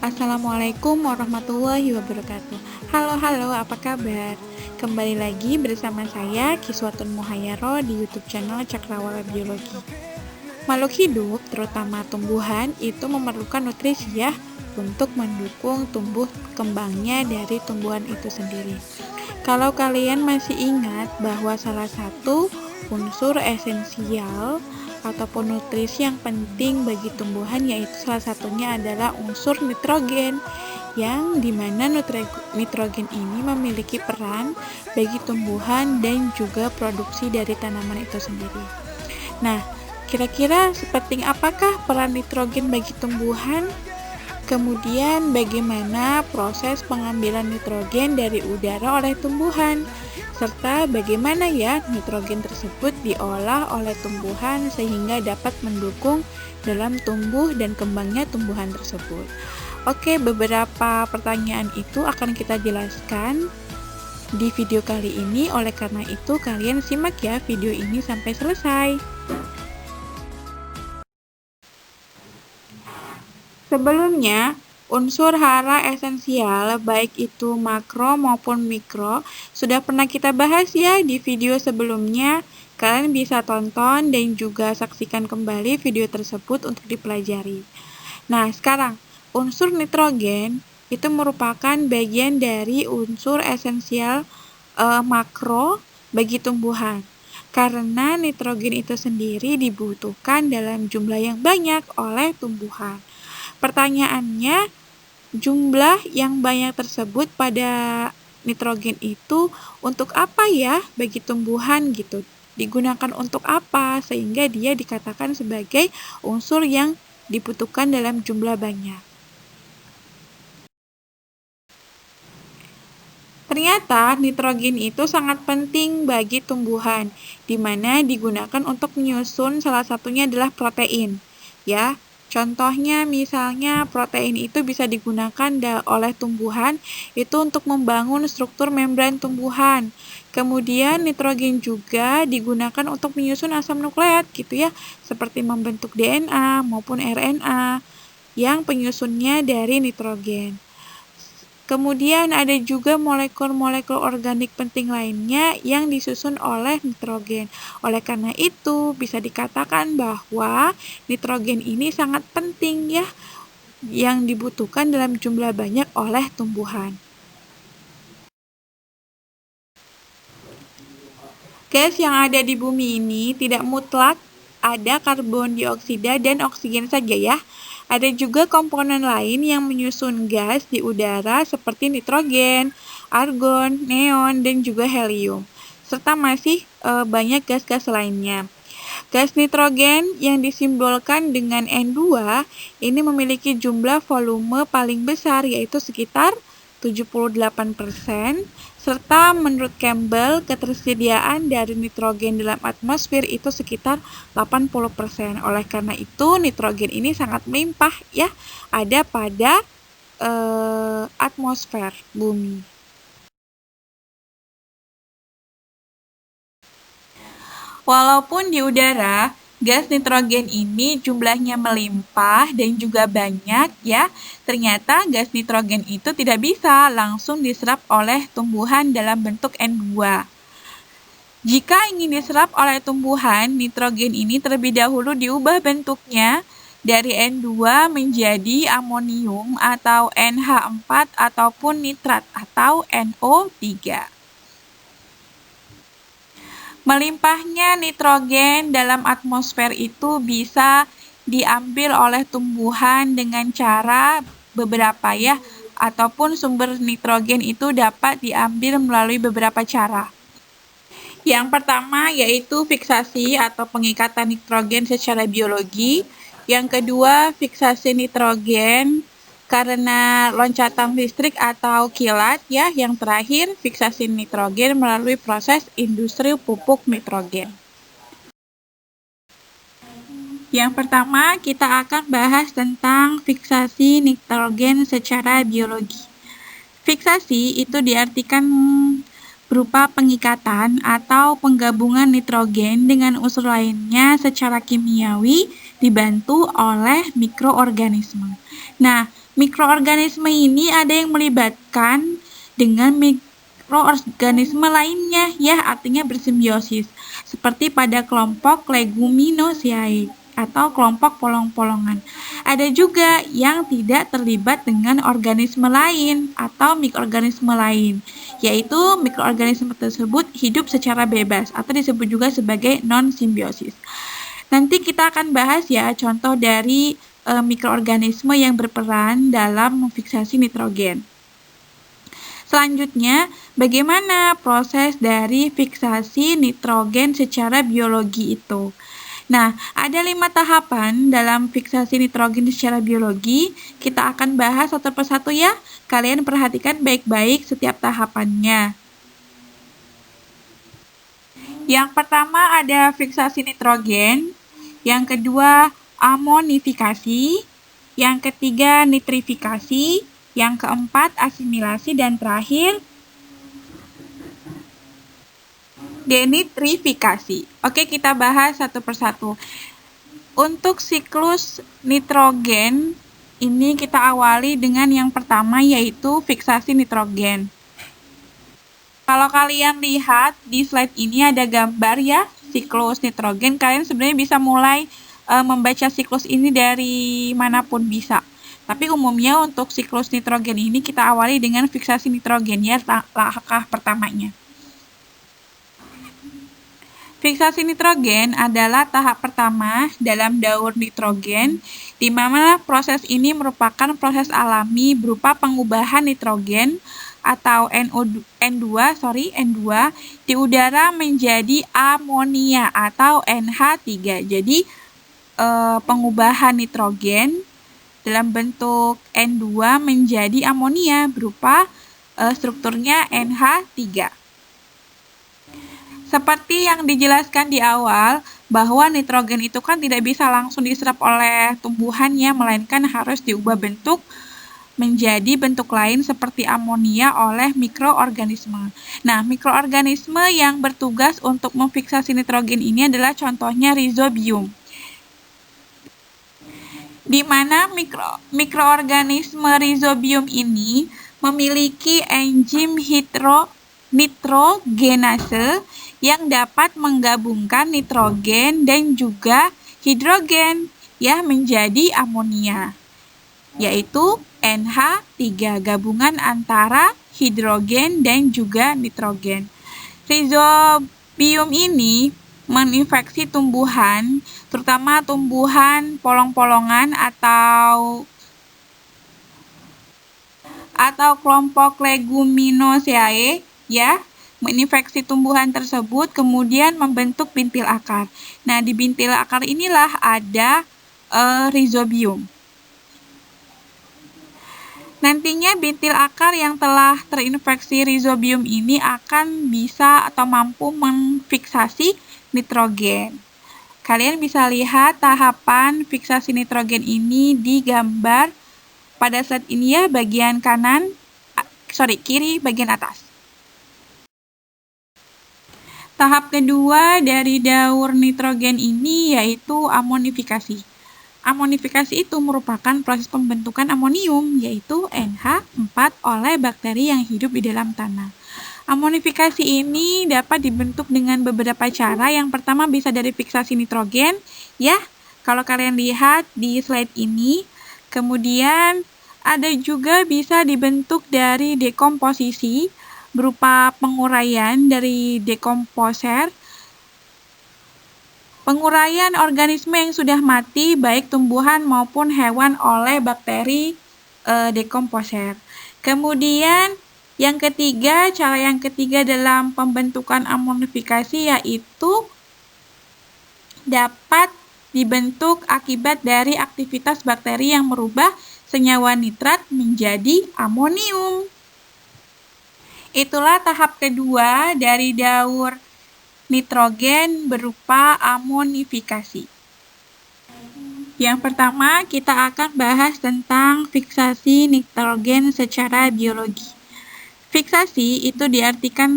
Assalamualaikum warahmatullahi wabarakatuh. Halo, apa kabar? Kembali lagi bersama saya Kiswatun Muhayyaro di YouTube channel Cakrawala Biologi. Makhluk hidup, terutama tumbuhan, itu memerlukan nutrisi ya untuk mendukung tumbuh kembangnya dari tumbuhan itu sendiri. Kalau kalian masih ingat bahwa salah satu unsur esensial ataupun nutrisi yang penting bagi tumbuhan yaitu salah satunya adalah unsur nitrogen yang dimana nitrogen ini memiliki peran bagi tumbuhan dan juga produksi dari tanaman itu sendiri. Nah, kira-kira sepenting apakah peran nitrogen bagi tumbuhan? Kemudian bagaimana proses pengambilan nitrogen dari udara oleh tumbuhan? Serta bagaimana ya nitrogen tersebut diolah oleh tumbuhan sehingga dapat mendukung dalam tumbuh dan kembangnya tumbuhan tersebut. Oke, beberapa pertanyaan itu akan kita jelaskan di video kali ini. Oleh karena itu, kalian simak ya video ini sampai selesai. Sebelumnya, unsur hara esensial, baik itu makro maupun mikro, sudah pernah kita bahas ya di video sebelumnya. Kalian bisa tonton dan juga saksikan kembali video tersebut untuk dipelajari. Nah, sekarang, unsur nitrogen itu merupakan bagian dari unsur esensial makro bagi tumbuhan. Karena nitrogen itu sendiri dibutuhkan dalam jumlah yang banyak oleh tumbuhan. Pertanyaannya, jumlah yang banyak tersebut pada nitrogen itu untuk apa ya bagi tumbuhan gitu? Digunakan untuk apa sehingga dia dikatakan sebagai unsur yang dibutuhkan dalam jumlah banyak. Ternyata nitrogen itu sangat penting bagi tumbuhan, di mana digunakan untuk menyusun salah satunya adalah protein. Ya, contohnya misalnya protein itu bisa digunakan oleh tumbuhan itu untuk membangun struktur membran tumbuhan. Kemudian nitrogen juga digunakan untuk menyusun asam nukleat gitu ya, seperti membentuk DNA maupun RNA yang penyusunnya dari nitrogen. Kemudian ada juga molekul-molekul organik penting lainnya yang disusun oleh nitrogen. Oleh karena itu, bisa dikatakan bahwa nitrogen ini sangat penting ya, yang dibutuhkan dalam jumlah banyak oleh tumbuhan. Gas yang ada di bumi ini tidak mutlak ada karbon dioksida dan oksigen saja ya. Ada juga komponen lain yang menyusun gas di udara seperti nitrogen, argon, neon, dan juga helium. Serta masih banyak gas-gas lainnya. Gas nitrogen yang disimbolkan dengan N2 ini memiliki jumlah volume paling besar yaitu sekitar 78%, serta menurut Campbell ketersediaan dari nitrogen dalam atmosfer itu sekitar 80%. Oleh karena itu nitrogen ini sangat melimpah ya ada pada atmosfer bumi. Walaupun di udara, gas nitrogen ini jumlahnya melimpah dan juga banyak ya, ternyata gas nitrogen itu tidak bisa langsung diserap oleh tumbuhan dalam bentuk N2. Jika ingin diserap oleh tumbuhan, nitrogen ini terlebih dahulu diubah bentuknya dari N2 menjadi amonium atau NH4 ataupun nitrat atau NO3. Melimpahnya nitrogen dalam atmosfer itu bisa diambil oleh tumbuhan dengan cara beberapa ya, ataupun sumber nitrogen itu dapat diambil melalui beberapa cara. Yang pertama yaitu fiksasi atau pengikatan nitrogen secara biologi. Yang kedua, fiksasi nitrogen karena loncatan listrik atau kilat ya. Yang terakhir, fiksasi nitrogen melalui proses industri pupuk nitrogen. Yang pertama, kita akan bahas tentang fiksasi nitrogen secara biologi. Fiksasi itu diartikan berupa pengikatan atau penggabungan nitrogen dengan unsur lainnya secara kimiawi dibantu oleh mikroorganisme. Nah, Mikroorganisme ini ada yang melibatkan dengan mikroorganisme lainnya, ya, artinya bersimbiosis, seperti pada kelompok Leguminosae atau kelompok polong-polongan. Ada juga yang tidak terlibat dengan organisme lain atau mikroorganisme lain, yaitu mikroorganisme tersebut hidup secara bebas atau disebut juga sebagai non-simbiosis. Nanti kita akan bahas ya contoh dari mikroorganisme yang berperan dalam memfiksasi nitrogen. Selanjutnya, bagaimana proses dari fiksasi nitrogen secara biologi itu? Nah, ada 5 tahapan dalam fiksasi nitrogen secara biologi. Kita akan bahas satu persatu ya. Kalian perhatikan baik-baik setiap tahapannya. Yang pertama ada fiksasi nitrogen. Yang kedua, amonifikasi, yang ketiga nitrifikasi, yang keempat asimilasi, dan terakhir denitrifikasi. Oke, kita bahas satu persatu. Untuk siklus nitrogen ini kita awali dengan yang pertama, yaitu fiksasi nitrogen. Kalau kalian lihat di slide ini ada gambar ya siklus nitrogen, kalian sebenarnya bisa mulai membaca siklus ini dari manapun bisa. Tapi umumnya untuk siklus nitrogen ini kita awali dengan fiksasi nitrogen ya, langkah pertamanya. Fiksasi nitrogen adalah tahap pertama dalam daur nitrogen, di mana proses ini merupakan proses alami berupa pengubahan nitrogen atau N2 di udara menjadi amonia atau NH3. Jadi pengubahan nitrogen dalam bentuk N2 menjadi amonia berupa strukturnya NH3. Seperti yang dijelaskan di awal, bahwa nitrogen itu kan tidak bisa langsung diserap oleh tumbuhannya, melainkan harus diubah bentuk menjadi bentuk lain seperti amonia oleh mikroorganisme. Nah, mikroorganisme yang bertugas untuk memfiksasi nitrogen ini adalah contohnya rhizobium, di mana mikroorganisme rhizobium ini memiliki enzim nitrogenase yang dapat menggabungkan nitrogen dan juga hidrogen ya menjadi amonia, yaitu NH3, gabungan antara hidrogen dan juga nitrogen. Rhizobium ini menginfeksi tumbuhan, terutama tumbuhan polong-polongan atau kelompok Leguminosae ya, menginfeksi tumbuhan tersebut kemudian membentuk bintil akar. Nah, di bintil akar inilah ada rhizobium. Nantinya bintil akar yang telah terinfeksi rhizobium ini akan bisa atau mampu memfiksasi nitrogen. Kalian bisa lihat tahapan fiksasi nitrogen ini di gambar pada slide ini ya, bagian kiri bagian atas. Tahap kedua dari daur nitrogen ini yaitu amonifikasi. Amonifikasi itu merupakan proses pembentukan amonium, yaitu NH4 oleh bakteri yang hidup di dalam tanah. Amonifikasi ini dapat dibentuk dengan beberapa cara. Yang pertama bisa dari fiksasi nitrogen, ya, kalau kalian lihat di slide ini. Kemudian ada juga bisa dibentuk dari dekomposisi, berupa penguraian dari dekomposer. Penguraian organisme yang sudah mati, baik tumbuhan maupun hewan oleh bakteri dekomposer. Kemudian cara yang ketiga dalam pembentukan amonifikasi yaitu dapat dibentuk akibat dari aktivitas bakteri yang merubah senyawa nitrat menjadi amonium. Itulah tahap kedua dari daur nitrogen berupa amonifikasi. Yang pertama, kita akan bahas tentang fiksasi nitrogen secara biologi. Fiksasi itu diartikan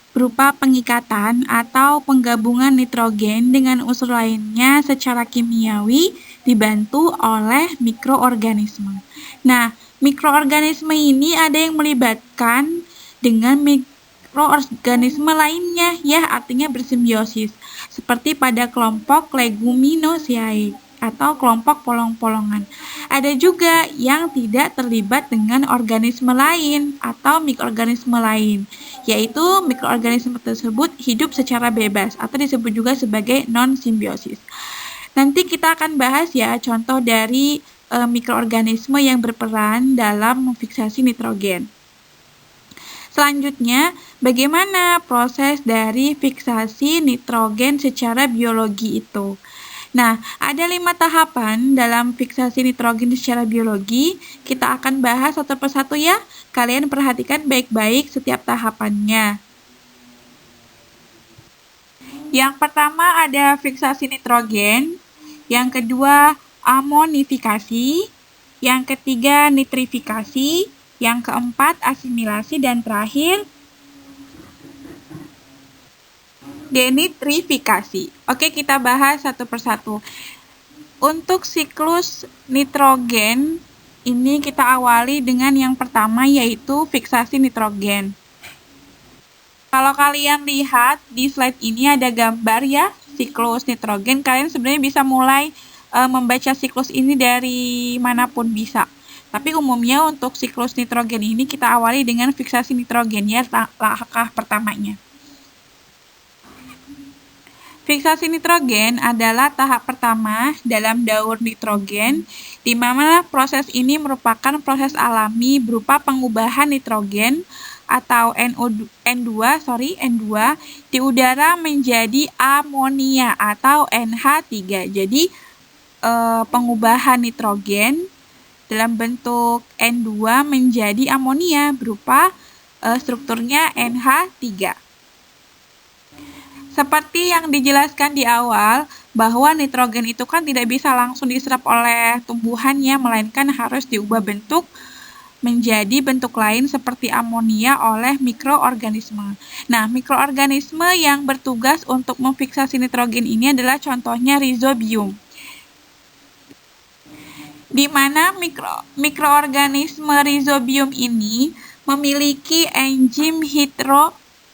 berupa pengikatan atau penggabungan nitrogen dengan unsur lainnya secara kimiawi dibantu oleh mikroorganisme. Nah, mikroorganisme ini ada yang melibatkan dengan mikroorganisme lainnya, ya, artinya bersimbiosis, seperti pada kelompok Leguminosae atau kelompok polong-polongan. Ada juga yang tidak terlibat dengan organisme lain atau mikroorganisme lain, yaitu mikroorganisme tersebut hidup secara bebas atau disebut juga sebagai non-simbiosis. Nanti kita akan bahas ya contoh dari mikroorganisme yang berperan dalam memfiksasi nitrogen. Selanjutnya, bagaimana proses dari fiksasi nitrogen secara biologi itu? Nah, ada 5 tahapan dalam fiksasi nitrogen secara biologi. Kita akan bahas satu persatu ya. Kalian perhatikan baik-baik setiap tahapannya. Yang pertama ada fiksasi nitrogen. Yang kedua, amonifikasi. Yang ketiga, nitrifikasi. Yang keempat, asimilasi. Dan terakhir, denitrifikasi. Oke, kita bahas satu persatu. Untuk siklus nitrogen, ini kita awali dengan yang pertama, yaitu fiksasi nitrogen. Kalau kalian lihat di slide ini ada gambar ya, siklus nitrogen. Kalian sebenarnya bisa mulai membaca siklus ini dari manapun bisa. Tapi umumnya untuk siklus nitrogen ini kita awali dengan fiksasi nitrogen ya, langkah pertamanya. Fiksasi nitrogen adalah tahap pertama dalam daur nitrogen, di mana proses ini merupakan proses alami berupa pengubahan nitrogen atau N2 di udara menjadi amonia atau NH3. Jadi pengubahan nitrogen dalam bentuk N2 menjadi amonia berupa strukturnya NH3. Seperti yang dijelaskan di awal, bahwa nitrogen itu kan tidak bisa langsung diserap oleh tumbuhannya, melainkan harus diubah bentuk menjadi bentuk lain seperti amonia oleh mikroorganisme. Nah, mikroorganisme yang bertugas untuk memfiksasi nitrogen ini adalah contohnya rhizobium, di mana mikroorganisme rhizobium ini memiliki enzim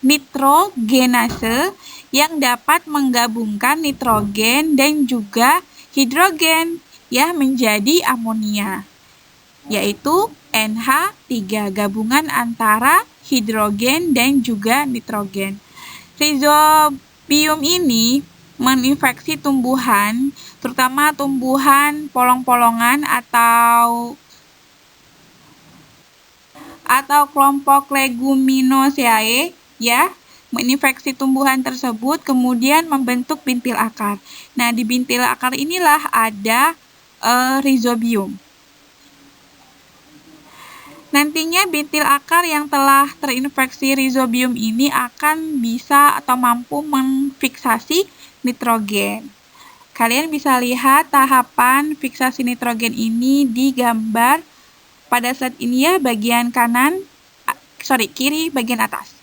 nitrogenase yang dapat menggabungkan nitrogen dan juga hidrogen ya menjadi amonia, yaitu NH3, gabungan antara hidrogen dan juga nitrogen. Rhizobium ini menginfeksi tumbuhan, terutama tumbuhan polong-polongan atau kelompok Leguminosae ya, menginfeksi tumbuhan tersebut kemudian membentuk bintil akar. Nah, di bintil akar inilah ada rhizobium. Nantinya bintil akar yang telah terinfeksi rhizobium ini akan bisa atau mampu memfiksasi nitrogen. Kalian bisa lihat tahapan fiksasi nitrogen ini di gambar pada slide ini ya, bagian kiri bagian atas.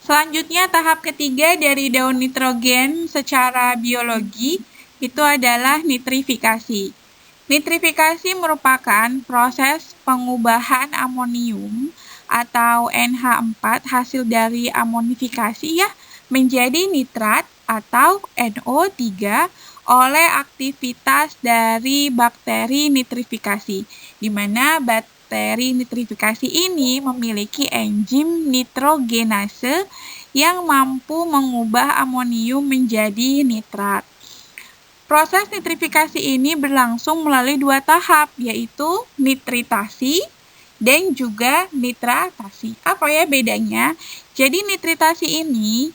Selanjutnya tahap ketiga dari daur nitrogen secara biologi itu adalah nitrifikasi. Nitrifikasi merupakan proses pengubahan amonium atau NH4 hasil dari amonifikasi ya menjadi nitrat atau NO3 oleh aktivitas dari bakteri nitrifikasi, di mana bakteri nitrifikasi ini memiliki enzim nitrogenase yang mampu mengubah amonium menjadi nitrat. Proses nitrifikasi ini berlangsung melalui 2 tahap, yaitu nitritasi dan juga nitratasi. Apa ya bedanya? Jadi nitritasi ini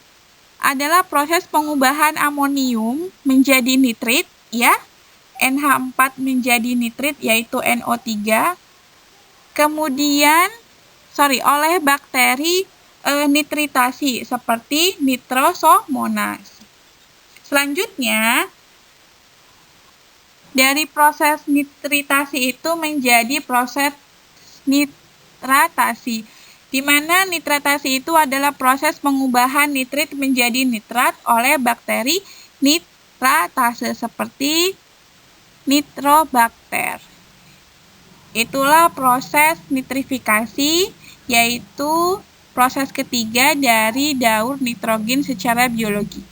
adalah proses pengubahan amonium menjadi nitrit, ya, NH4 menjadi nitrit, yaitu NO3, kemudian oleh bakteri nitritasi seperti Nitrosomonas. Selanjutnya, dari proses nitritasi itu menjadi proses nitratasi, di mana nitratasi itu adalah proses pengubahan nitrit menjadi nitrat oleh bakteri nitrotase seperti nitrobakter. Itulah proses nitrifikasi, yaitu proses ketiga dari daur nitrogen secara biologi.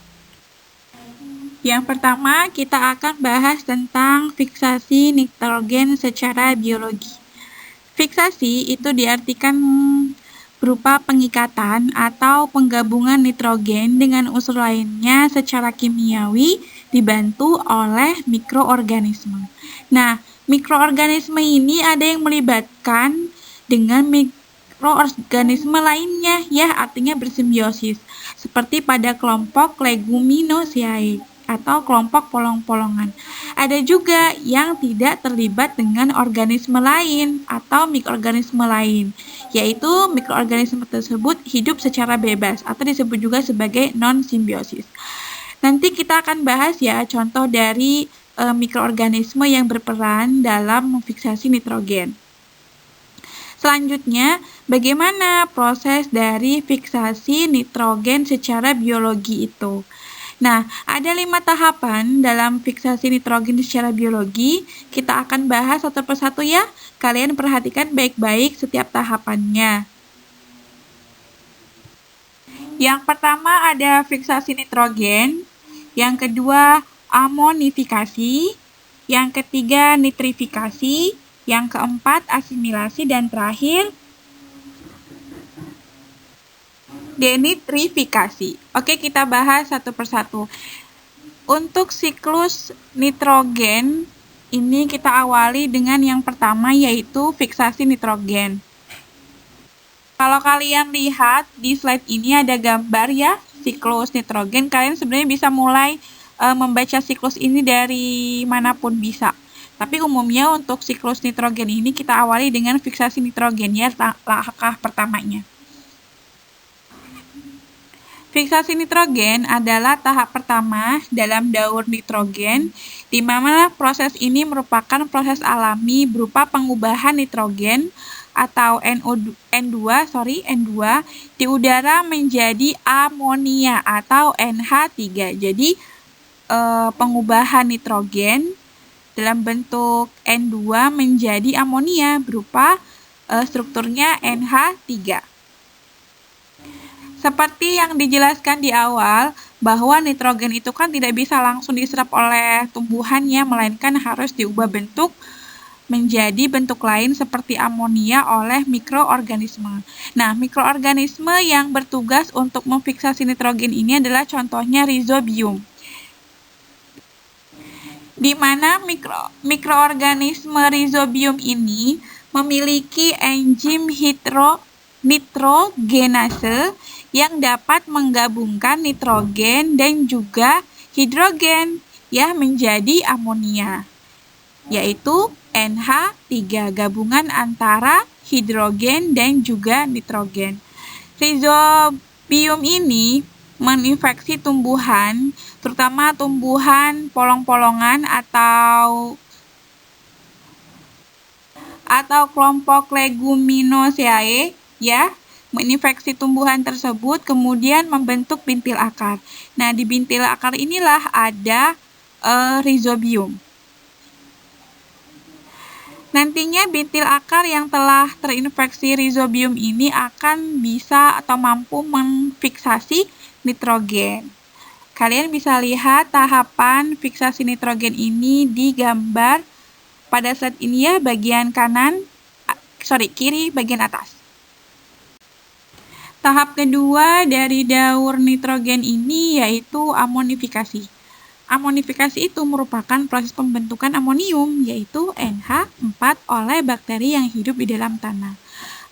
Yang pertama, kita akan bahas tentang fiksasi nitrogen secara biologi. Fiksasi itu diartikan berupa pengikatan atau penggabungan nitrogen dengan unsur lainnya secara kimiawi dibantu oleh mikroorganisme. Nah, mikroorganisme ini ada yang melibatkan dengan mikroorganisme lainnya, ya, artinya bersimbiosis, seperti pada kelompok Leguminosae atau kelompok polong-polongan. Ada juga yang tidak terlibat dengan organisme lain atau mikroorganisme lain, yaitu mikroorganisme tersebut hidup secara bebas atau disebut juga sebagai non-simbiosis. Nanti kita akan bahas ya contoh dari mikroorganisme yang berperan dalam memfiksasi nitrogen. Selanjutnya, bagaimana proses dari fiksasi nitrogen secara biologi itu? Nah, ada 5 tahapan dalam fiksasi nitrogen secara biologi. Kita akan bahas satu persatu ya. Kalian perhatikan baik-baik setiap tahapannya. Yang pertama ada fiksasi nitrogen. Yang kedua, amonifikasi. Yang ketiga, nitrifikasi. Yang keempat, asimilasi. Dan terakhir, denitrifikasi. Oke, kita bahas satu persatu. Untuk siklus nitrogen, ini kita awali dengan yang pertama, yaitu fiksasi nitrogen. Kalau kalian lihat di slide ini ada gambar ya, siklus nitrogen. Kalian sebenarnya bisa mulai membaca siklus ini dari manapun bisa. Tapi umumnya untuk siklus nitrogen ini kita awali dengan fiksasi nitrogen ya, langkah pertamanya. Fiksasi nitrogen adalah tahap pertama dalam daur nitrogen, di mana proses ini merupakan proses alami berupa pengubahan nitrogen atau N2 di udara menjadi amonia atau NH3. Jadi pengubahan nitrogen dalam bentuk N2 menjadi amonia berupa strukturnya NH3. Seperti yang dijelaskan di awal, bahwa nitrogen itu kan tidak bisa langsung diserap oleh tumbuhannya, melainkan harus diubah bentuk menjadi bentuk lain seperti amonia oleh mikroorganisme. Nah, mikroorganisme yang bertugas untuk memfiksasi nitrogen ini adalah contohnya Rhizobium, di mana mikroorganisme Rhizobium ini memiliki enzim nitrogenase yang dapat menggabungkan nitrogen dan juga hidrogen ya menjadi amonia, yaitu NH3, gabungan antara hidrogen dan juga nitrogen. Rhizobium ini menginfeksi tumbuhan, terutama tumbuhan polong-polongan atau kelompok Leguminosae ya, menginfeksi tumbuhan tersebut kemudian membentuk bintil akar. Nah, di bintil akar inilah ada Rhizobium. Nantinya bintil akar yang telah terinfeksi Rhizobium ini akan bisa atau mampu memfiksasi nitrogen. Kalian bisa lihat tahapan fiksasi nitrogen ini di gambar pada slide ini ya, bagian kiri bagian atas. Tahap kedua dari daur nitrogen ini yaitu amonifikasi. Amonifikasi itu merupakan proses pembentukan amonium, yaitu NH4 oleh bakteri yang hidup di dalam tanah.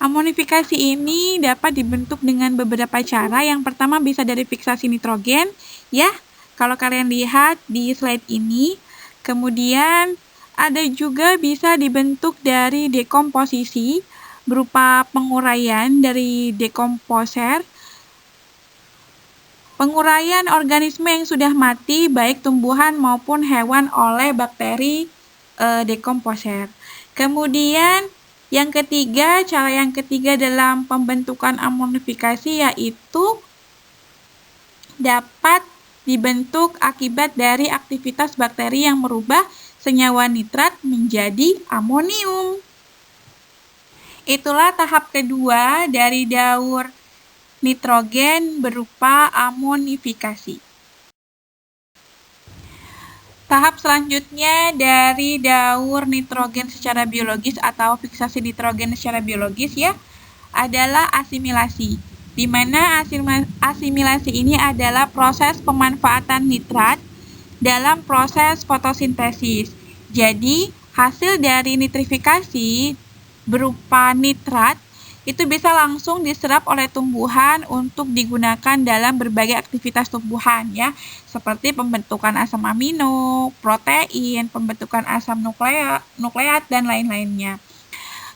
Amonifikasi ini dapat dibentuk dengan beberapa cara. Yang pertama bisa dari fiksasi nitrogen, ya, kalau kalian lihat di slide ini. Kemudian ada juga bisa dibentuk dari dekomposisi, berupa penguraian dari dekomposer, penguraian organisme yang sudah mati baik tumbuhan maupun hewan oleh bakteri dekomposer. Kemudian cara yang ketiga dalam pembentukan amonifikasi yaitu dapat dibentuk akibat dari aktivitas bakteri yang merubah senyawa nitrat menjadi amonium. Itulah tahap kedua dari daur nitrogen berupa amonifikasi. Tahap selanjutnya dari daur nitrogen secara biologis atau fiksasi nitrogen secara biologis adalah asimilasi, di mana asimilasi ini adalah proses pemanfaatan nitrat dalam proses fotosintesis. Jadi, hasil dari nitrifikasi berupa nitrat itu bisa langsung diserap oleh tumbuhan untuk digunakan dalam berbagai aktivitas tumbuhan seperti pembentukan asam amino, protein, pembentukan asam nukleat dan lain-lainnya.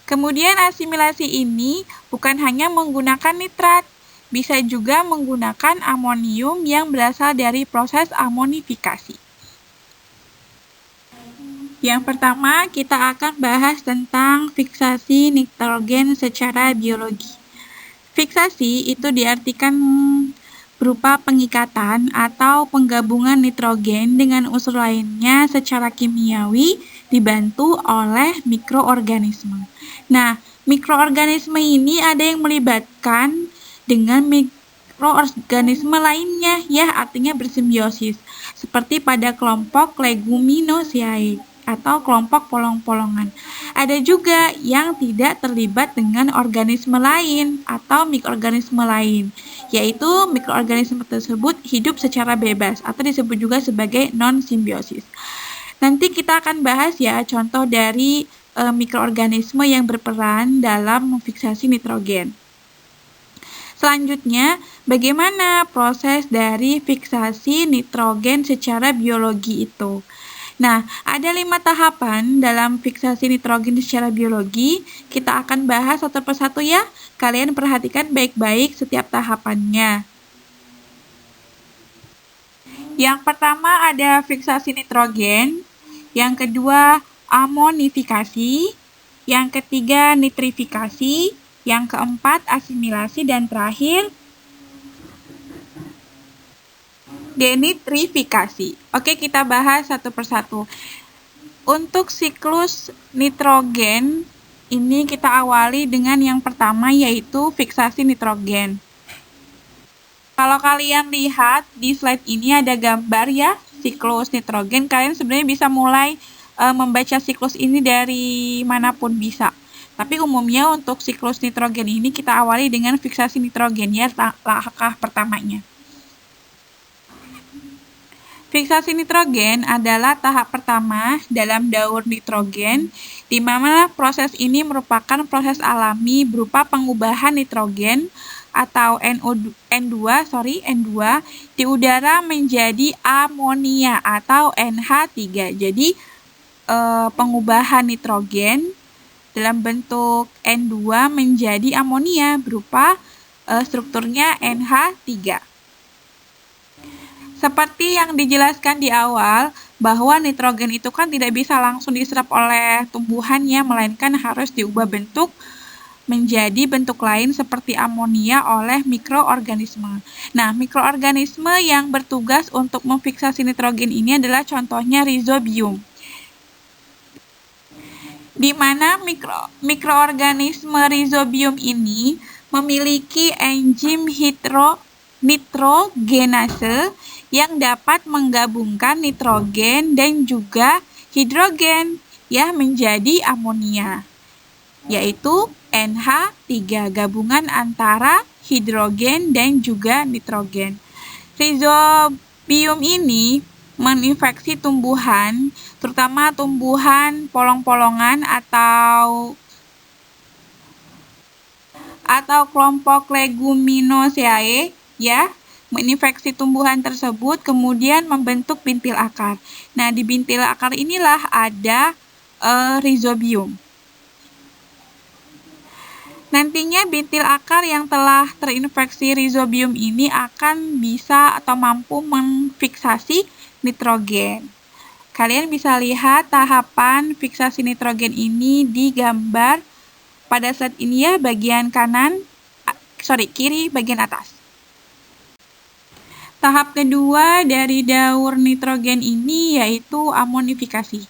Kemudian asimilasi ini bukan hanya menggunakan nitrat, bisa juga menggunakan amonium yang berasal dari proses amonifikasi. Yang pertama, kita akan bahas tentang fiksasi nitrogen secara biologi. Fiksasi itu diartikan berupa pengikatan atau penggabungan nitrogen dengan unsur lainnya secara kimiawi dibantu oleh mikroorganisme. Nah, mikroorganisme ini ada yang melibatkan dengan mikroorganisme lainnya artinya bersimbiosis, seperti pada kelompok Leguminosae atau kelompok polong-polongan. Ada juga yang tidak terlibat dengan organisme lain atau mikroorganisme lain, yaitu mikroorganisme tersebut hidup secara bebas atau disebut juga sebagai non-simbiosis. Nanti kita akan bahas contoh dari mikroorganisme yang berperan dalam memfiksasi nitrogen. Selanjutnya, bagaimana proses dari fiksasi nitrogen secara biologi itu? Nah, ada 5 tahapan dalam fiksasi nitrogen secara biologi. Kita akan bahas satu persatu Kalian perhatikan baik-baik setiap tahapannya. Yang pertama ada fiksasi nitrogen, yang kedua amonifikasi, yang ketiga nitrifikasi, yang keempat asimilasi, dan terakhir denitrifikasi. Oke, kita bahas satu persatu. Untuk siklus nitrogen ini kita awali dengan yang pertama, yaitu fiksasi nitrogen. Kalau kalian lihat di slide ini ada gambar siklus nitrogen. Kalian sebenarnya bisa mulai membaca siklus ini dari manapun bisa. Tapi umumnya untuk siklus nitrogen ini kita awali dengan fiksasi nitrogen langkah pertamanya. Fiksasi nitrogen adalah tahap pertama dalam daur nitrogen, di mana proses ini merupakan proses alami berupa pengubahan nitrogen atau N2 di udara menjadi amonia atau NH3. Jadi, pengubahan nitrogen dalam bentuk N2 menjadi amonia berupa strukturnya NH3. Seperti yang dijelaskan di awal, bahwa nitrogen itu kan tidak bisa langsung diserap oleh tumbuhan melainkan harus diubah bentuk menjadi bentuk lain seperti amonia oleh mikroorganisme. Nah, mikroorganisme yang bertugas untuk memfiksasi nitrogen ini adalah contohnya rhizobium, di mana mikroorganisme rhizobium ini memiliki enzim nitrogenase yang dapat menggabungkan nitrogen dan juga hidrogen menjadi amonia, yaitu NH3, gabungan antara hidrogen dan juga nitrogen. Rhizobium ini menginfeksi tumbuhan, terutama tumbuhan polong-polongan atau kelompok Leguminosae menginfeksi tumbuhan tersebut, kemudian membentuk bintil akar. Nah, di bintil akar inilah ada rhizobium. Nantinya bintil akar yang telah terinfeksi rhizobium ini akan bisa atau mampu memfiksasi nitrogen. Kalian bisa lihat tahapan fiksasi nitrogen ini di gambar pada slide ini kiri bagian atas. Tahap kedua dari daur nitrogen ini yaitu amonifikasi.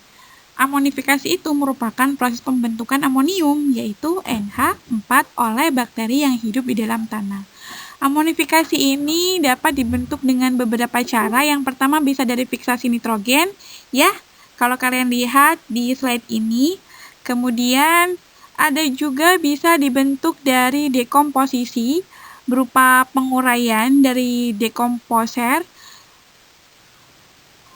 Amonifikasi itu merupakan proses pembentukan amonium, yaitu NH4 oleh bakteri yang hidup di dalam tanah. Amonifikasi ini dapat dibentuk dengan beberapa cara. Yang pertama bisa dari fiksasi nitrogen, ya. Kalau kalian lihat di slide ini, kemudian ada juga bisa dibentuk dari dekomposisi berupa penguraian dari dekomposer.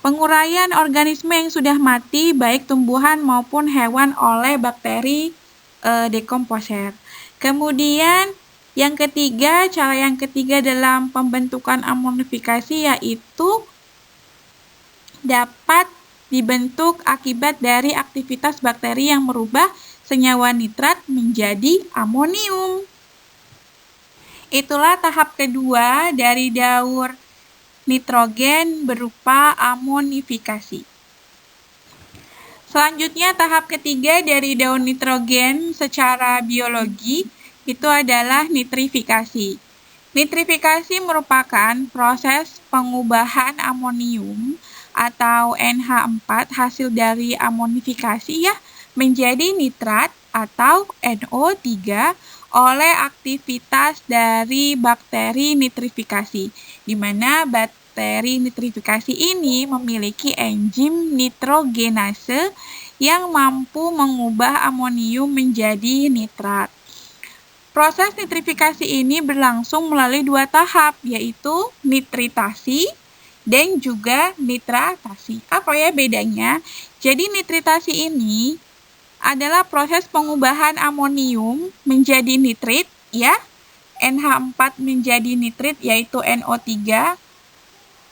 Penguraian organisme yang sudah mati baik tumbuhan maupun hewan oleh bakteri dekomposer. Kemudian yang ketiga, cara yang ketiga dalam pembentukan amonifikasi yaitu dapat dibentuk akibat dari aktivitas bakteri yang merubah senyawa nitrat menjadi amonium. Itulah tahap kedua dari daur nitrogen berupa amonifikasi. Selanjutnya tahap ketiga dari daur nitrogen secara biologi itu adalah nitrifikasi. Nitrifikasi merupakan proses pengubahan amonium atau NH4 hasil dari amonifikasi ya menjadi nitrat atau NO3 oleh aktivitas dari bakteri nitrifikasi, di mana bakteri nitrifikasi ini memiliki enzim nitrogenase yang mampu mengubah amonium menjadi nitrat. Proses nitrifikasi ini berlangsung melalui dua tahap, yaitu nitritasi dan juga nitratasi. Apa ya bedanya? Jadi nitritasi ini adalah proses pengubahan amonium menjadi nitrit, ya. NH4 menjadi nitrit, yaitu NO3.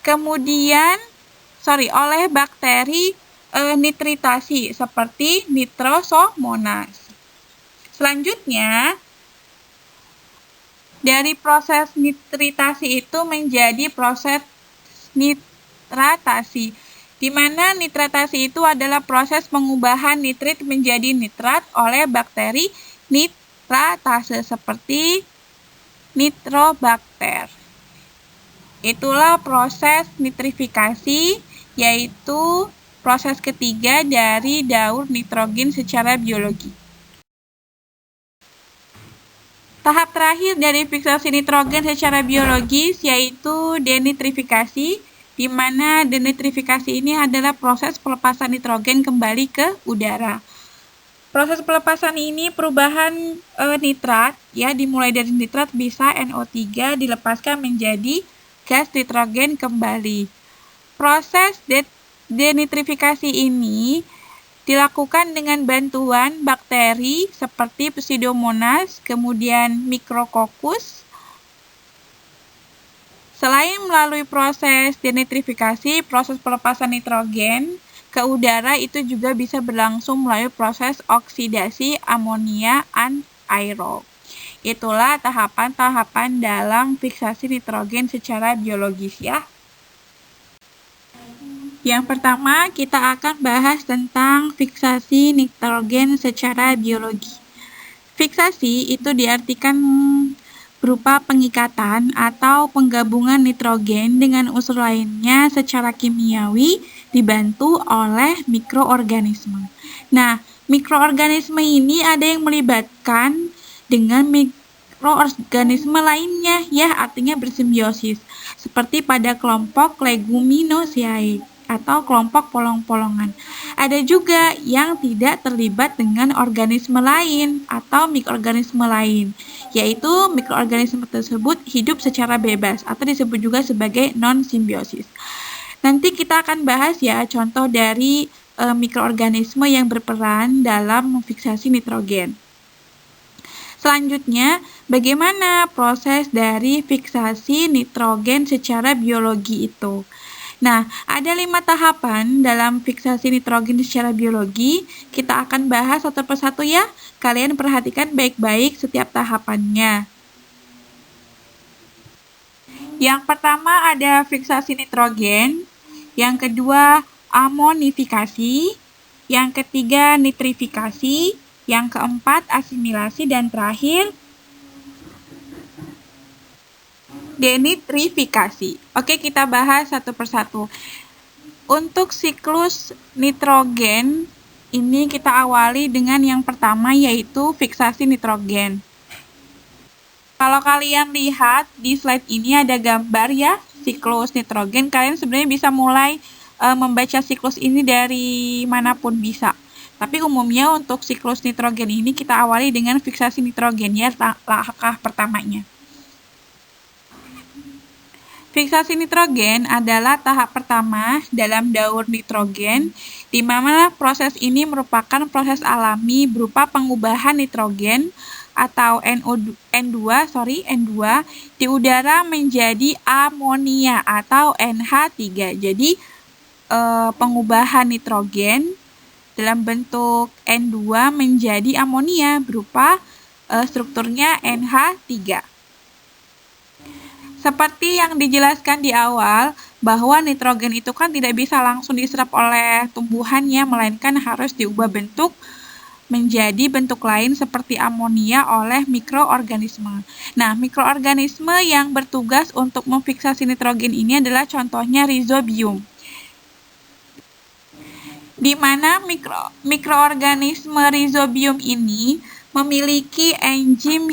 Kemudian, oleh bakteri nitritasi seperti Nitrosomonas. Selanjutnya, dari proses nitritasi itu menjadi proses nitratasi, di mana nitratasi itu adalah proses pengubahan nitrit menjadi nitrat oleh bakteri nitratase seperti Nitrobacter. Itulah proses nitrifikasi, yaitu proses ketiga dari daur nitrogen secara biologi. Tahap terakhir dari fiksasi nitrogen secara biologis yaitu denitrifikasi, di mana denitrifikasi ini adalah proses pelepasan nitrogen kembali ke udara. Proses pelepasan ini perubahan nitrat, ya dimulai dari nitrat bisa NO3 dilepaskan menjadi gas nitrogen kembali. Proses denitrifikasi ini dilakukan dengan bantuan bakteri seperti Pseudomonas, kemudian Micrococcus. Selain melalui proses denitrifikasi, proses pelepasan nitrogen ke udara itu juga bisa berlangsung melalui proses oksidasi amonia anaerob. Itulah tahapan-tahapan dalam fiksasi nitrogen secara biologis ya. Yang pertama, kita akan bahas tentang fiksasi nitrogen secara biologi. Fiksasi itu diartikan berupa pengikatan atau penggabungan nitrogen dengan unsur lainnya secara kimiawi dibantu oleh mikroorganisme. Nah, mikroorganisme ini ada yang melibatkan dengan mikroorganisme lainnya, ya artinya bersimbiosis, seperti pada kelompok Leguminosae atau kelompok polong-polongan. Ada juga yang tidak terlibat dengan organisme lain atau mikroorganisme lain, yaitu mikroorganisme tersebut hidup secara bebas atau disebut juga sebagai non-simbiosis. Nanti kita akan bahas ya contoh dari mikroorganisme yang berperan dalam memfiksasi nitrogen. Selanjutnya, bagaimana proses dari fiksasi nitrogen secara biologi itu? Nah, ada 5 tahapan dalam fiksasi nitrogen secara biologi. Kita akan bahas satu persatu ya. Kalian perhatikan baik-baik setiap tahapannya. Yang pertama ada fiksasi nitrogen. Yang kedua amonifikasi. Yang ketiga nitrifikasi. Yang keempat asimilasi. Dan terakhir denitrifikasi. Oke, kita bahas satu persatu. Untuk siklus nitrogen ini kita awali dengan yang pertama, yaitu fiksasi nitrogen. Kalau kalian lihat di slide ini ada gambar ya siklus nitrogen. Kalian sebenarnya bisa mulai membaca siklus ini dari manapun bisa. Tapi umumnya untuk siklus nitrogen ini kita awali dengan fiksasi nitrogen ya, langkah pertamanya. Fiksasi nitrogen adalah tahap pertama dalam daur nitrogen, di mana proses ini merupakan proses alami berupa pengubahan nitrogen atau N2 di udara menjadi amonia atau NH3. Jadi pengubahan nitrogen dalam bentuk N2 menjadi amonia berupa strukturnya NH3. Seperti yang dijelaskan di awal, bahwa nitrogen itu kan tidak bisa langsung diserap oleh tumbuhannya, melainkan harus diubah bentuk menjadi bentuk lain seperti amonia oleh mikroorganisme. Nah, mikroorganisme yang bertugas untuk memfiksasi nitrogen ini adalah contohnya rhizobium. Di mana mikroorganisme rhizobium ini memiliki enzim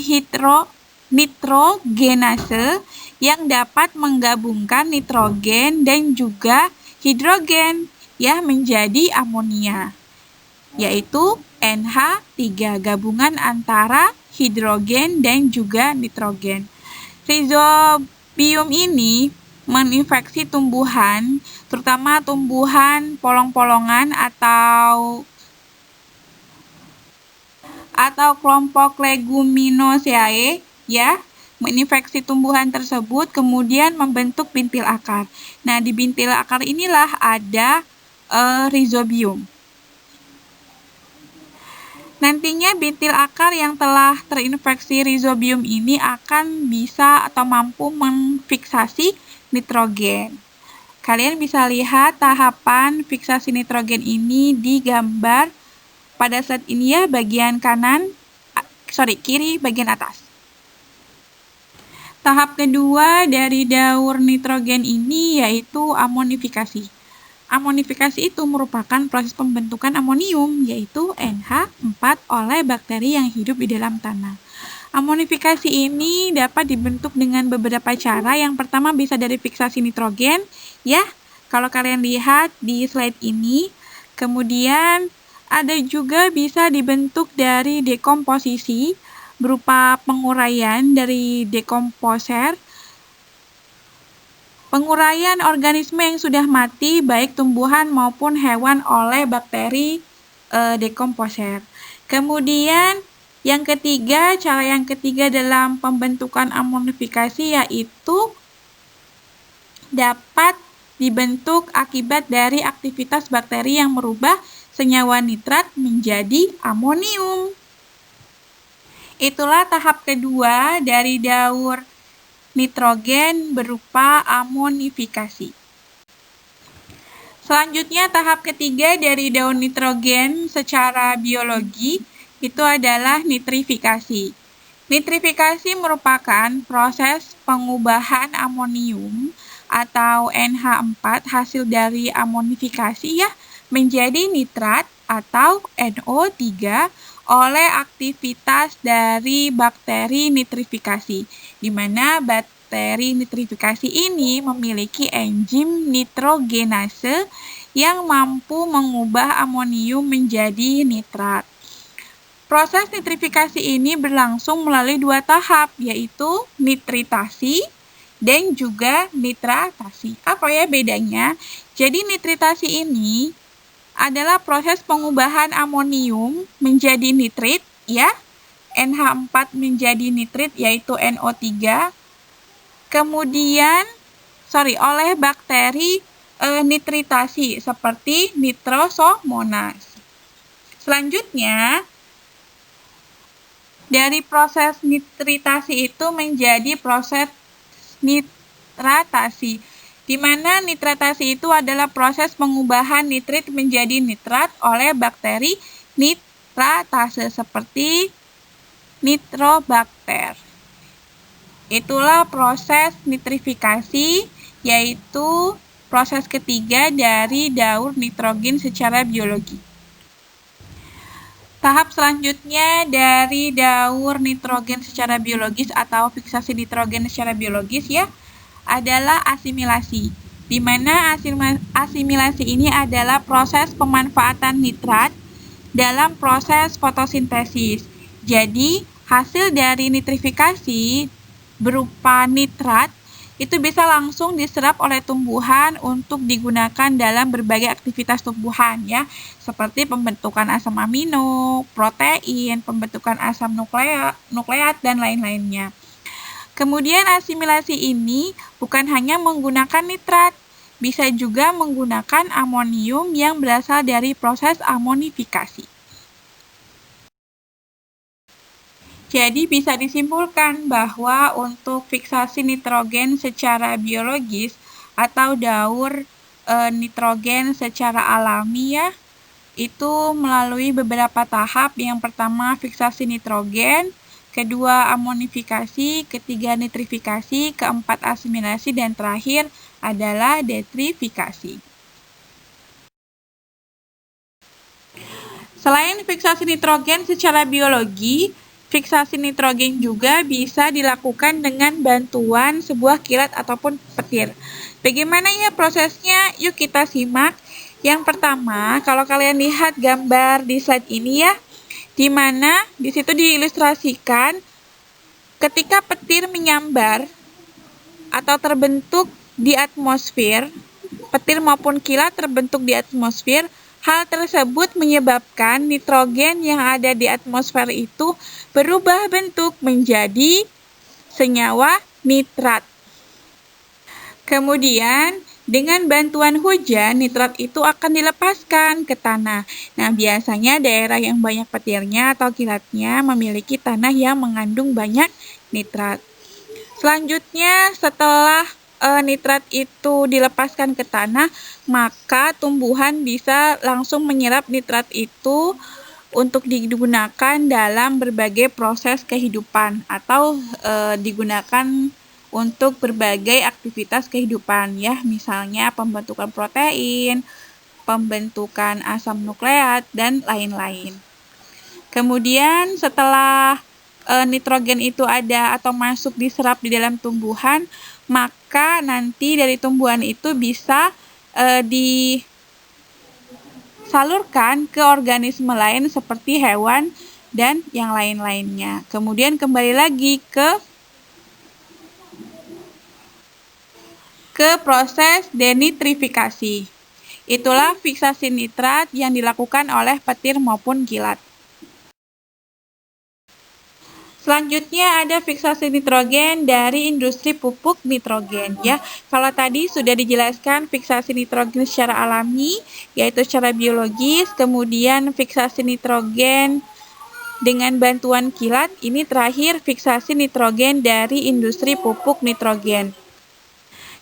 nitrogenase yang dapat menggabungkan nitrogen dan juga hidrogen ya menjadi amonia, yaitu NH3, gabungan antara hidrogen dan juga nitrogen. Rhizobium ini menginfeksi tumbuhan, terutama tumbuhan polong-polongan atau kelompok Leguminosae ya, menginfeksi tumbuhan tersebut kemudian membentuk bintil akar. Nah, di bintil akar inilah ada rhizobium. Nantinya bintil akar yang telah terinfeksi rhizobium ini akan bisa atau mampu memfiksasi nitrogen. Kalian bisa lihat tahapan fiksasi nitrogen ini di gambar pada slide ini ya, bagian kiri bagian atas. Tahap kedua dari daur nitrogen ini yaitu amonifikasi. Amonifikasi itu merupakan proses pembentukan amonium, yaitu NH4 oleh bakteri yang hidup di dalam tanah. Amonifikasi ini dapat dibentuk dengan beberapa cara. Yang pertama bisa dari fiksasi nitrogen, ya. Kalau kalian lihat di slide ini, kemudian ada juga bisa dibentuk dari dekomposisi, berupa penguraian dari dekomposer, penguraian organisme yang sudah mati baik tumbuhan maupun hewan oleh bakteri dekomposer. Kemudian cara yang ketiga dalam pembentukan amonifikasi yaitu dapat dibentuk akibat dari aktivitas bakteri yang merubah senyawa nitrat menjadi amonium. Itulah tahap kedua dari daur nitrogen berupa amonifikasi. Selanjutnya tahap ketiga dari daur nitrogen secara biologi itu adalah nitrifikasi. Nitrifikasi merupakan proses pengubahan amonium atau NH4 hasil dari amonifikasi ya menjadi nitrat atau NO3 oleh aktivitas dari bakteri nitrifikasi, di mana bakteri nitrifikasi ini memiliki enzim nitrogenase yang mampu mengubah amonium menjadi nitrat. Proses nitrifikasi ini berlangsung melalui dua tahap, yaitu nitritasi dan juga nitratasi. Apa ya bedanya? Jadi nitritasi ini adalah proses pengubahan amonium menjadi nitrit ya. NH4 menjadi nitrit yaitu NO3. Kemudian oleh bakteri nitritasi seperti Nitrosomonas. Selanjutnya dari proses nitritasi itu menjadi proses nitratasi, di mana nitratasi itu adalah proses pengubahan nitrit menjadi nitrat oleh bakteri nitratase seperti Nitrobacter. Itulah proses nitrifikasi, yaitu proses ketiga dari daur nitrogen secara biologi. Tahap selanjutnya dari daur nitrogen secara biologis atau fiksasi nitrogen secara biologis ya adalah asimilasi, di mana asimilasi ini adalah proses pemanfaatan nitrat dalam proses fotosintesis. Jadi, hasil dari nitrifikasi berupa nitrat itu bisa langsung diserap oleh tumbuhan untuk digunakan dalam berbagai aktivitas tumbuhan ya, seperti pembentukan asam amino, protein, pembentukan asam nukleat dan lain-lainnya. Kemudian asimilasi ini bukan hanya menggunakan nitrat, bisa juga menggunakan amonium yang berasal dari proses amonifikasi. Jadi bisa disimpulkan bahwa untuk fiksasi nitrogen secara biologis atau daur nitrogen secara alami ya, itu melalui beberapa tahap. Yang pertama fiksasi nitrogen, kedua amonifikasi, ketiga nitrifikasi, keempat asimilasi, dan terakhir adalah detrifikasi. Selain fiksasi nitrogen secara biologi, fiksasi nitrogen juga bisa dilakukan dengan bantuan sebuah kilat ataupun petir. Bagaimana ya prosesnya? Yuk kita simak. Yang pertama, kalau kalian lihat gambar di slide ini ya, di mana di situ diilustrasikan ketika petir menyambar atau terbentuk di atmosfer, petir maupun kilat terbentuk di atmosfer. Hal tersebut menyebabkan nitrogen yang ada di atmosfer itu berubah bentuk menjadi senyawa nitrat. Kemudian, dengan bantuan hujan, nitrat itu akan dilepaskan ke tanah. Nah, biasanya daerah yang banyak petirnya atau kilatnya memiliki tanah yang mengandung banyak nitrat. Selanjutnya, setelah nitrat itu dilepaskan ke tanah, maka tumbuhan bisa langsung menyerap nitrat itu untuk digunakan dalam berbagai proses kehidupan atau digunakan untuk berbagai aktivitas kehidupan ya, misalnya pembentukan protein, pembentukan asam nukleat, dan lain-lain. Kemudian setelah nitrogen itu ada atau masuk diserap di dalam tumbuhan, maka nanti dari tumbuhan itu bisa disalurkan ke organisme lain seperti hewan dan yang lain-lainnya. Kemudian kembali lagi ke proses denitrifikasi. Itulah fiksasi nitrat yang dilakukan oleh petir maupun kilat. Selanjutnya ada fiksasi nitrogen dari industri pupuk nitrogen ya. Kalau tadi sudah dijelaskan fiksasi nitrogen secara alami, yaitu secara biologis, kemudian fiksasi nitrogen dengan bantuan kilat, ini terakhir fiksasi nitrogen dari industri pupuk nitrogen.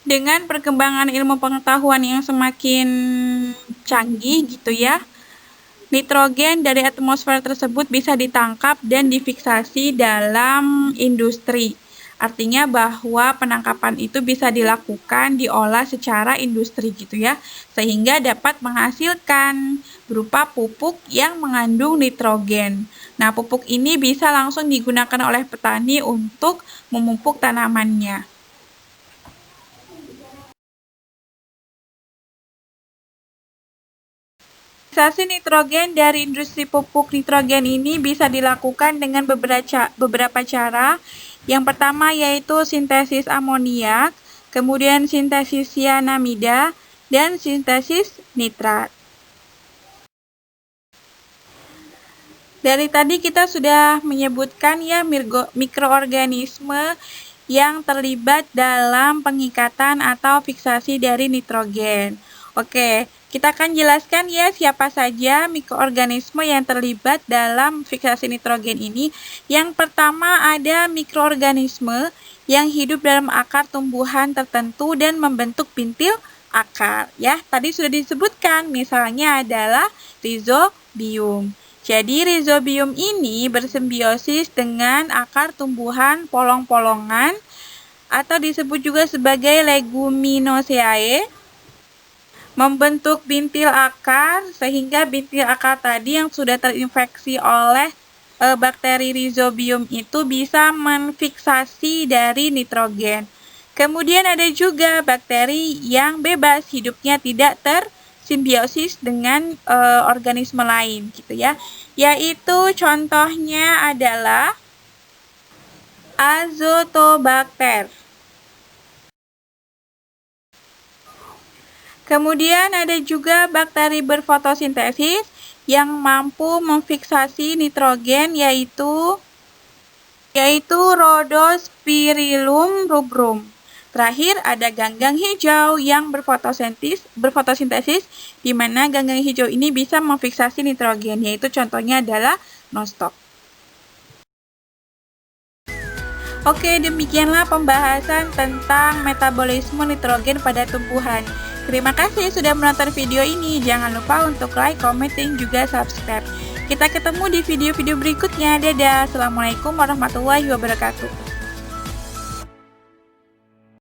Dengan perkembangan ilmu pengetahuan yang semakin canggih gitu ya, nitrogen dari atmosfer tersebut bisa ditangkap dan difiksasi dalam industri. Artinya bahwa penangkapan itu bisa dilakukan, diolah secara industri gitu ya, sehingga dapat menghasilkan berupa pupuk yang mengandung nitrogen. Nah, pupuk ini bisa langsung digunakan oleh petani untuk memupuk tanamannya. Fiksasi nitrogen dari industri pupuk nitrogen ini bisa dilakukan dengan beberapa cara. Yang pertama yaitu sintesis amoniak, kemudian sintesis cyanamida, dan sintesis nitrat. Dari tadi kita sudah menyebutkan ya mikroorganisme yang terlibat dalam pengikatan atau fiksasi dari nitrogen. Oke, kita akan jelaskan ya siapa saja mikroorganisme yang terlibat dalam fiksasi nitrogen ini. Yang pertama ada mikroorganisme yang hidup dalam akar tumbuhan tertentu dan membentuk pintil akar. Ya, tadi sudah disebutkan, misalnya adalah rhizobium. Jadi rhizobium ini bersimbiosis dengan akar tumbuhan polong-polongan atau disebut juga sebagai Leguminosae, membentuk bintil akar sehingga bintil akar tadi yang sudah terinfeksi oleh bakteri Rhizobium itu bisa menfiksasi dari nitrogen. Kemudian ada juga bakteri yang bebas, hidupnya tidak tersimbiosis dengan organisme lain gitu ya. Yaitu contohnya adalah Azotobacter. Kemudian ada juga bakteri berfotosintesis yang mampu memfiksasi nitrogen yaitu Rhodospirillum rubrum. Terakhir ada ganggang hijau yang berfotosintesis di mana ganggang hijau ini bisa memfiksasi nitrogen, yaitu contohnya adalah nostoc. Oke, demikianlah pembahasan tentang metabolisme nitrogen pada tumbuhan. Terima kasih sudah menonton video ini. Jangan lupa untuk like, comment, dan juga subscribe. Kita ketemu di video-video berikutnya. Dadah. Assalamualaikum warahmatullahi wabarakatuh.